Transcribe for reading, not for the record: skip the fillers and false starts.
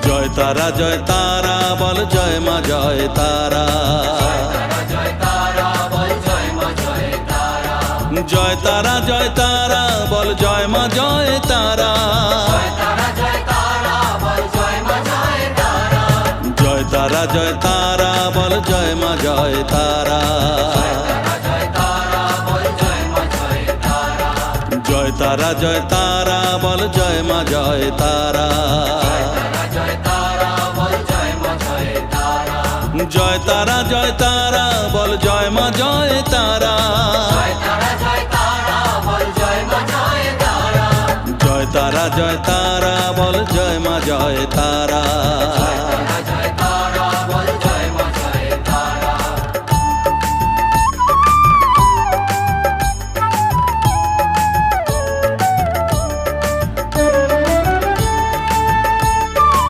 জয় তারা বল জয় মা জয় তারা। জয় তারা বল জয় মা জয় তারা। জয় তারা বল জয় মা জয় তারা। জয় তারা বল জয় মা জয় তারা। জয় তারা বল জয় মা জয় তারা। জয় তারা বল জয় মা জয় তারা।